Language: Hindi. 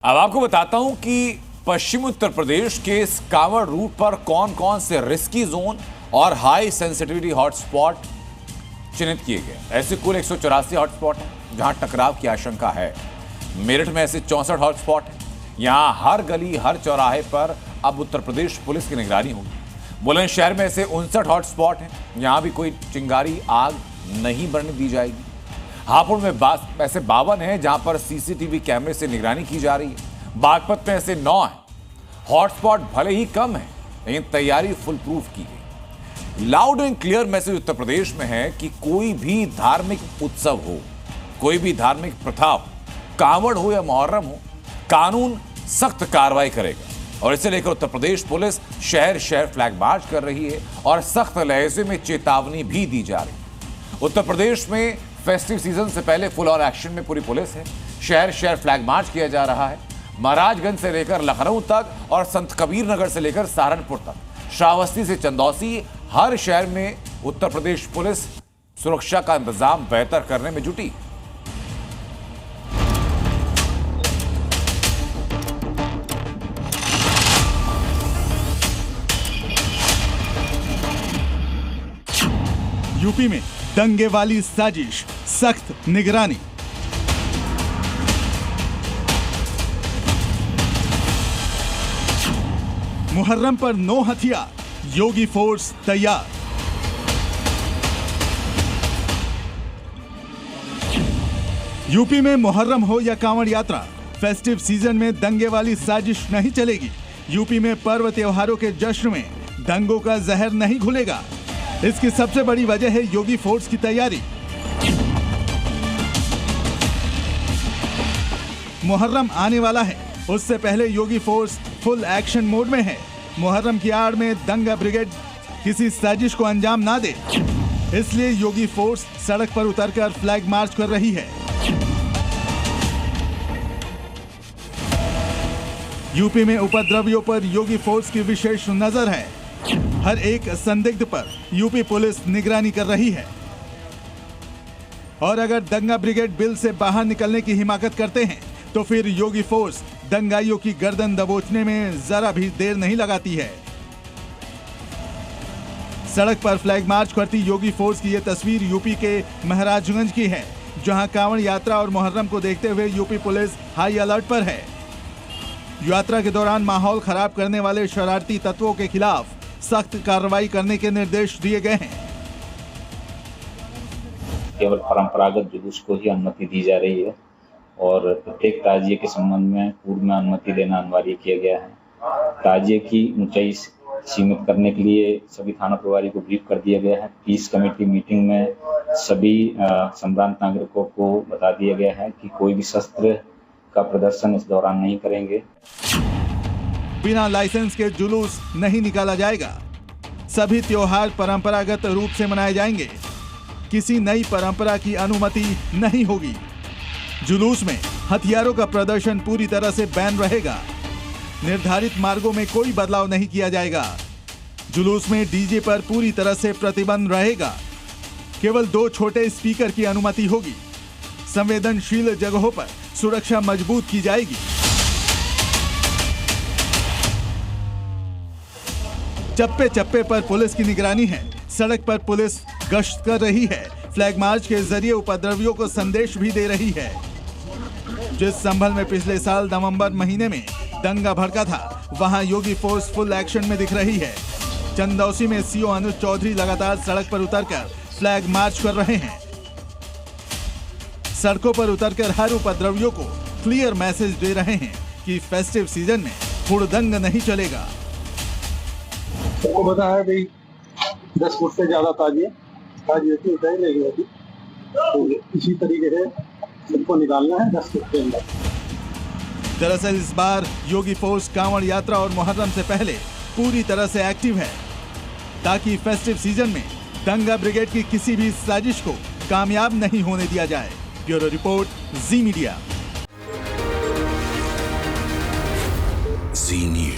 अब आपको बताता हूं कि पश्चिमी उत्तर प्रदेश के इस कांवड़ रूट पर कौन कौन से रिस्की जोन और हाई सेंसिटिविटी हॉटस्पॉट चिन्हित किए गए। ऐसे कुल 184 हॉटस्पॉट हैं जहां टकराव की आशंका है। मेरठ में ऐसे 64 हॉटस्पॉट हैं। यहां हर गली हर चौराहे पर अब उत्तर प्रदेश पुलिस की निगरानी होगी। बुलंदशहर में ऐसे 59 हॉटस्पॉट हैं। यहां भी कोई चिंगारी आग नहीं बढ़ने दी जाएगी। हापुड़ में ऐसे 52 हैं जहां पर सीसीटीवी कैमरे से निगरानी की जा रही है। बागपत में ऐसे 9 हैं। हॉटस्पॉट भले ही कम है लेकिन तैयारी फुल प्रूफ की गई। Loud and clear message Uttar Pradesh में है कि कोई भी धार्मिक उत्सव हो, कोई भी धार्मिक प्रथा हो, कांवड़ हो या मुहर्रम हो, कानून सख्त कार्रवाई करेगा। और इसे लेकर उत्तर प्रदेश पुलिस शहर शहर फ्लैग मार्च कर रही है और सख्त लहजे में चेतावनी भी दी जा रही है। उत्तर प्रदेश में फेस्टिव सीजन से पहले फुल ऑन एक्शन में पूरी पुलिस है। शहर शहर फ्लैग मार्च किया जा रहा है। महाराजगंज से लेकर लखनऊ तक और संत कबीर नगर से लेकर सहारनपुर तक, श्रावस्ती से चंदौसी, हर शहर में उत्तर प्रदेश पुलिस सुरक्षा का इंतजाम बेहतर करने में जुटी। यूपी में दंगे वाली साजिश, सख्त निगरानी। मुहर्रम पर 9 हथियार, योगी फोर्स तैयार। यूपी में मुहर्रम हो या कांवड़ यात्रा, फेस्टिव सीजन में दंगे वाली साजिश नहीं चलेगी। यूपी में पर्व त्योहारों के जश्न में दंगों का जहर नहीं घुलेगा। इसकी सबसे बड़ी वजह है योगी फोर्स की तैयारी। मुहर्रम आने वाला है, उससे पहले योगी फोर्स फुल एक्शन मोड में है। मुहर्रम की आड़ में दंगा ब्रिगेड किसी साजिश को अंजाम ना दे, इसलिए योगी फोर्स सड़क पर उतरकर फ्लैग मार्च कर रही है। यूपी में उपद्रवियों पर योगी फोर्स की विशेष नजर है। हर एक संदिग्ध पर यूपी पुलिस निगरानी कर रही है। और अगर दंगा ब्रिगेड बिल से बाहर निकलने की हिमाकत करते हैं तो फिर योगी फोर्स दंगाइयों की गर्दन दबोचने में जरा भी देर नहीं लगाती है। सड़क पर फ्लैग मार्च करती योगी फोर्स की यह तस्वीर यूपी के महाराजगंज की है, जहां कांवड़ यात्रा और मुहर्रम को देखते हुए यूपी पुलिस हाई अलर्ट पर है। यात्रा के दौरान माहौल खराब करने वाले शरारती तत्वों के खिलाफ सख्त कार्रवाई करने के निर्देश दिए गए हैं। केवल परंपरागत जुलूस को ही अनुमति दी जा रही है और प्रत्येक ताजिए के संबंध में पूर्व में अनुमति देना अनिवार्य किया गया है। ताजिए की ऊंचाई सीमित करने के लिए सभी थाना प्रभारी को ब्रीफ कर दिया गया है। पीस कमेटी मीटिंग में सभी संभ्रांत नागरिकों को बता दिया गया है कि कोई भी शस्त्र का प्रदर्शन इस दौरान नहीं करेंगे। बिना लाइसेंस के जुलूस नहीं निकाला जाएगा। सभी त्योहार परंपरागत रूप से मनाए जाएंगे। किसी नई परंपरा की अनुमति नहीं होगी। जुलूस में हथियारों का प्रदर्शन पूरी तरह से बैन रहेगा। निर्धारित मार्गों में कोई बदलाव नहीं किया जाएगा। जुलूस में डीजे पर पूरी तरह से प्रतिबंध रहेगा। केवल 2 छोटे स्पीकर की अनुमति होगी। संवेदनशील जगहों पर सुरक्षा मजबूत की जाएगी। चप्पे चप्पे पर पुलिस की निगरानी है। सड़क पर पुलिस गश्त कर रही है। फ्लैग मार्च के जरिए उपद्रवियों को संदेश भी दे रही है। जिस संभल में पिछले साल नवंबर महीने में दंगा भड़का था, वहां योगी फोर्स फुल एक्शन में दिख रही है। चंदौसी में सीओ अनुज चौधरी लगातार सड़क पर उतरकर फ्लैग मार्च कर रहे हैं। सड़कों पर उतरकर हर उपद्रवियों को क्लियर मैसेज दे रहे हैं कि फेस्टिव सीजन में हुड़दंग नहीं चलेगा। सबको पता है भाई 10 फुट से ज्यादा ताजिए की ऊंचाई नहीं होती, तो इसी तरीके से सबको निकालना है 10 फुट के अंदर। दरअसल इस बार योगी फोर्स कांवड़ यात्रा और मुहर्रम से पहले पूरी तरह से एक्टिव है, ताकि फेस्टिव सीजन में दंगा ब्रिगेड की किसी भी साजिश को कामयाब नहीं होने दिया जाए। ब्यूरो रिपोर्ट, जी मीडिया। जी न्यूज़।